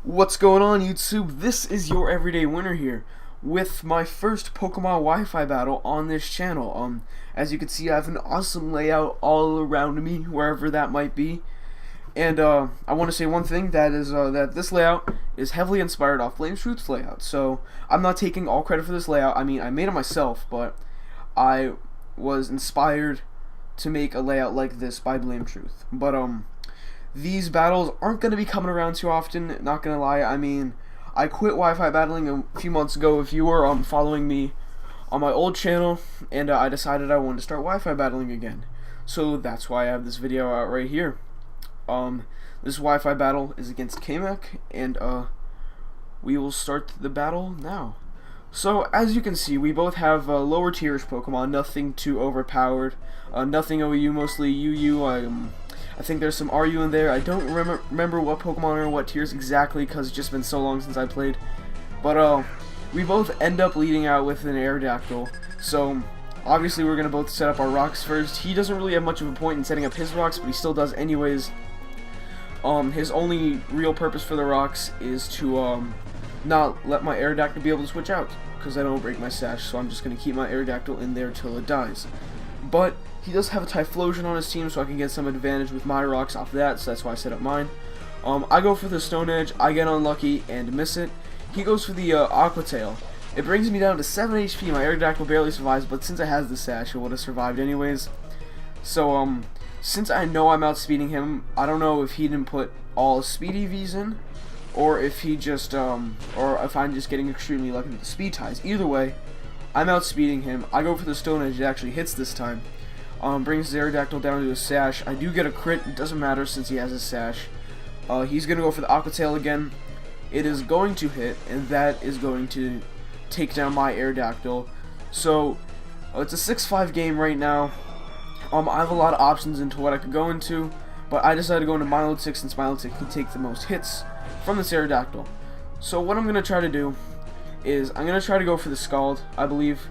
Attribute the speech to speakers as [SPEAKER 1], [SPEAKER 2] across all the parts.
[SPEAKER 1] What's going on, YouTube? This is your everyday winner here with my first Pokemon Wi-Fi battle on this channel. As you can see, I have an awesome layout all around me, wherever that might be. And I want to say one thing, that is that this layout is heavily inspired off Blame Truth's layout. So I'm not taking all credit for this layout. I mean, I made it myself, but I was inspired to make a layout like this by Blame Truth. But these battles aren't going to be coming around too often, not going to lie. I mean, I quit Wi-Fi battling a few months ago if you were following me on my old channel, and I decided I wanted to start Wi-Fi battling again. So that's why I have this video out right here. This Wi-Fi battle is against K-Mech, and we will start the battle now. So as you can see, we both have lower tierish Pokemon, nothing too overpowered, nothing OU, mostly UU. I think there's some RU in there. I don't remember what Pokemon are in what tiers exactly, because it's just been so long since I played. But we both end up leading out with an Aerodactyl. So obviously we're gonna both set up our rocks first. He doesn't really have much of a point in setting up his rocks, but he still does anyways. His only real purpose for the rocks is to not let my Aerodactyl be able to switch out, because I don't break my sash. So I'm just gonna keep my Aerodactyl in there till it dies. But he does have a Typhlosion on his team, so I can get some advantage with my rocks off that, so that's why I set up mine. I go for the Stone Edge, I get unlucky and miss it. He goes for the Aqua Tail. It brings me down to 7 HP, my Aerodactyl barely survives, but since it has the sash, it would have survived anyways. So, since I know I'm outspeeding him, I don't know if he didn't put all speed EVs in, or if he just, or if I'm just getting extremely lucky with the speed ties. Either way, I'm outspeeding him. I go for the Stone Edge, it actually hits this time. Brings the Aerodactyl down to his sash. I do get a crit, it doesn't matter since he has his sash. He's going to go for the Aqua Tail again. It is going to hit, and that is going to take down my Aerodactyl. So, it's a 6-5 game right now. I have a lot of options into what I could go into, but I decided to go into Milotic since Milotic can take the most hits from this Aerodactyl. So what I'm going to try to do is, I'm going to try to go for the Scald, I believe.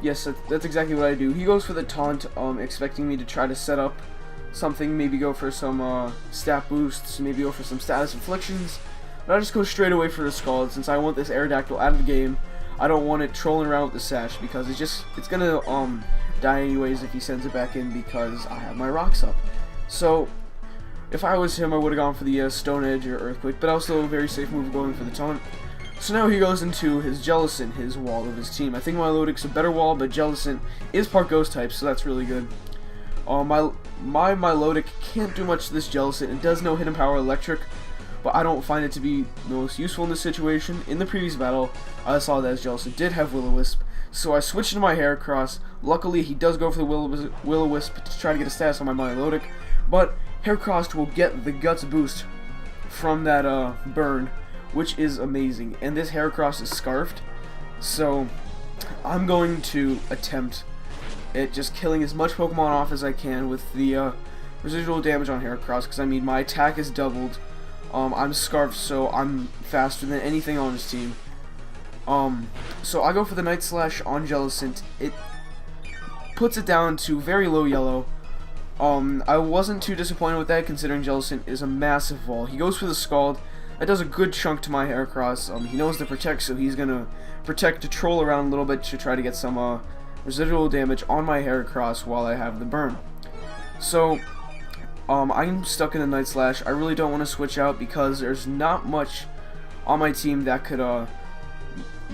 [SPEAKER 1] Yes, that's exactly what I do. He goes for the Taunt, expecting me to try to set up something, maybe go for some stat boosts, maybe go for some status inflictions. But I just go straight away for the Scald, since I want this Aerodactyl out of the game. I don't want it trolling around with the sash, because it's gonna die anyways if he sends it back in, because I have my rocks up. So if I was him, I would have gone for the Stone Edge or Earthquake, but also a very safe move going for the Taunt. So now he goes into his Jellicent, his wall of his team. I think Milotic's a better wall, but Jellicent is part Ghost type, so that's really good. My Milotic can't do much to this Jellicent. It does no hidden power electric, but I don't find it to be the most useful in this situation. In the previous battle, I saw that his Jellicent did have Will-O-Wisp, so I switched to my Heracross. Luckily, he does go for the Will-O-Wisp to try to get a status on my Milotic, but Heracross will get the Guts boost from that burn, which is amazing. And this Heracross is scarfed, so I'm going to attempt at just killing as much Pokemon off as I can with the residual damage on Heracross, because I mean my attack is doubled. I'm scarfed, so I'm faster than anything on his team. So I go for the Night Slash on Jellicent. It puts it down to very low yellow. I wasn't too disappointed with that, considering Jellicent is a massive wall. He goes for the Scald. That does a good chunk to my Heracross. He knows to protect, so he's gonna protect to troll around a little bit to try to get some residual damage on my Heracross while I have the burn. So I'm stuck in a Night Slash. I really don't want to switch out because there's not much on my team that could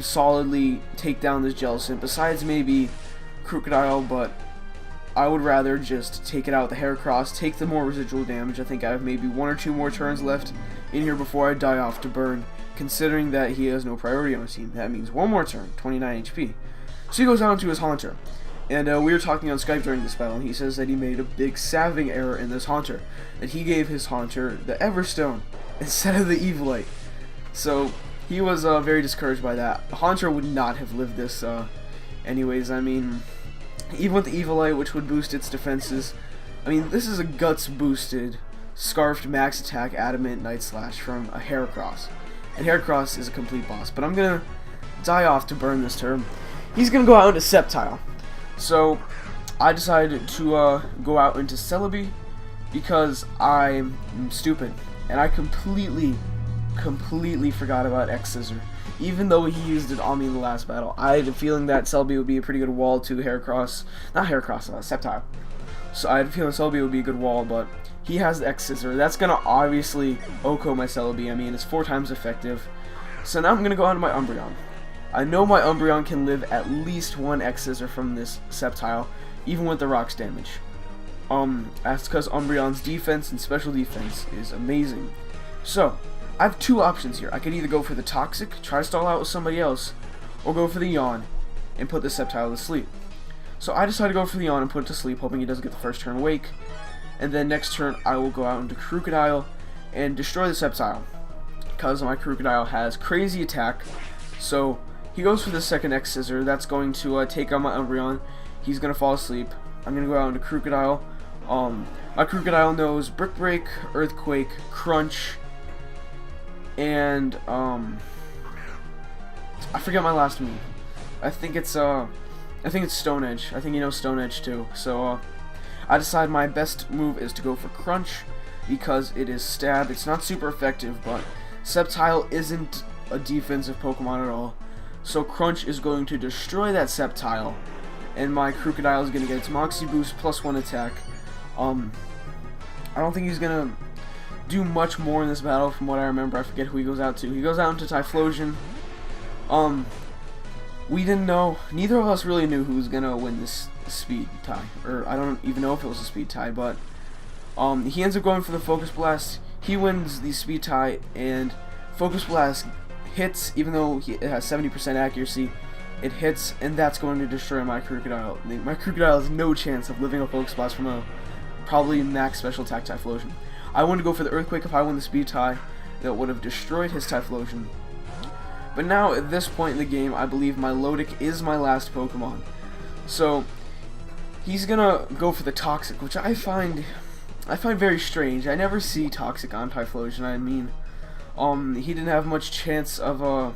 [SPEAKER 1] solidly take down this Jellicent, besides maybe Crocodile, but I would rather just take it out with the Heracross, take the more residual damage. I think I have maybe 1 or 2 more turns left in here before I die off to burn, considering that he has no priority on his team. That means 1 more turn, 29 HP. So he goes on to his Haunter. And we were talking on Skype during this battle, and he says that he made a big saving error in this Haunter. That he gave his Haunter the Everstone instead of the Evilite. So he was very discouraged by that. The Haunter would not have lived this anyways. I mean, even with the Evilite, which would boost its defenses, I mean, this is a Guts boosted, scarfed max attack adamant Night Slash from a Heracross. And Heracross is a complete boss, but I'm gonna die off to burn this turn. He's gonna go out into Sceptile. So I decided to go out into Celebi because I'm stupid, and I completely completely forgot about X Scissor. Even though he used it on me in the last battle, I had a feeling that Selby would be a pretty good wall to Sceptile. So I had a feeling Selby would be a good wall, but he has the X Scissor. That's going to obviously OHKO my Celebi. I mean, it's 4 times effective. So now I'm going to go on to my Umbreon. I know my Umbreon can live at least 1 X Scissor from this Sceptile, even with the Rock's damage. That's because Umbreon's defense and special defense is amazing. So, I have 2 options here. I could either go for the Toxic, try to stall out with somebody else, or go for the Yawn and put the Sceptile to sleep. So I decided to go for the Yawn and put it to sleep, hoping he doesn't get the first turn awake. And then next turn, I will go out into Crocodile and destroy the Sceptile, because my Crocodile has crazy attack. So he goes for the second X Scissor. That's going to take on my Umbreon. He's going to fall asleep. I'm going to go out into Crocodile. My Crocodile knows Brick Break, Earthquake, Crunch, and I forget my last move. I think it's Stone Edge. I think he knows Stone Edge too. So I decide my best move is to go for Crunch because it is stab. It's not super effective, but Sceptile isn't a defensive Pokemon at all. So Crunch is going to destroy that Sceptile, and my Crocodile is going to get its Moxie Boost plus 1 attack. I don't think he's going to do much more in this battle from what I remember. I forget who he goes out to. He goes out into Typhlosion. We didn't know, neither of us really knew who was going to win this speed tie. Or I don't even know if it was a speed tie, but he ends up going for the Focus Blast. He wins the speed tie, and Focus Blast hits, even though it has 70% accuracy. It hits, and that's going to destroy my Crocodile. My Crocodile has no chance of living a Focus Blast from a probably max special attack Typhlosion. I wanted to go for the Earthquake if I won the speed tie. That would have destroyed his Typhlosion. But now, at this point in the game, I believe my Lodic is my last Pokemon. So, he's gonna go for the Toxic, which I find very strange. I never see Toxic on Typhlosion. I mean, he didn't have much chance of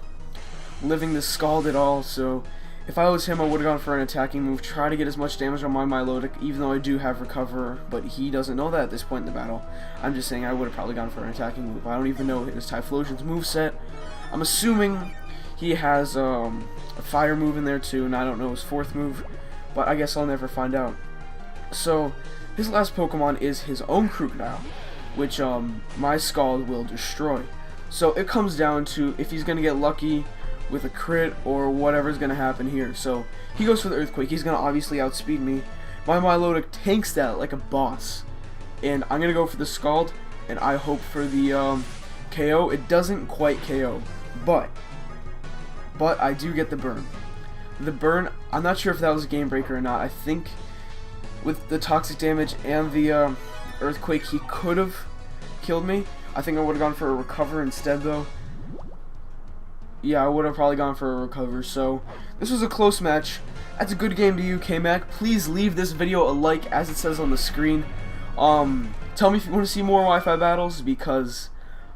[SPEAKER 1] living the Scald at all, so if I was him, I would have gone for an attacking move, try to get as much damage on my Milotic, even though I do have Recover, but he doesn't know that at this point in the battle. I'm just saying I would have probably gone for an attacking move. I don't even know his Typhlosion's moveset. I'm assuming he has a fire move in there too, and I don't know his 4th move, but I guess I'll never find out. So, his last Pokemon is his own Crocodile, which my Scald will destroy. So it comes down to if he's going to get lucky with a crit or whatever's going to happen here. So he goes for the Earthquake. He's going to obviously outspeed me. My Milotic tanks that like a boss. And I'm going to go for the Scald, and I hope for the KO. It doesn't quite KO, but I do get the burn. The burn, I'm not sure if that was a game breaker or not. I think with the toxic damage and the Earthquake, he could have killed me. I think I would have gone for a Recover instead, though. Yeah, I would have probably gone for a Recover. So this was a close match. That's a good game to you, K-Mac. Please leave this video a like, as it says on the screen. Tell me if you want to see more Wi-Fi battles, because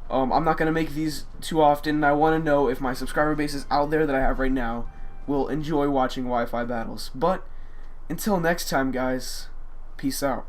[SPEAKER 1] I'm not going to make these too often, and I want to know if my subscriber base is out there that I have right now will enjoy watching Wi-Fi battles. But until next time, guys, peace out.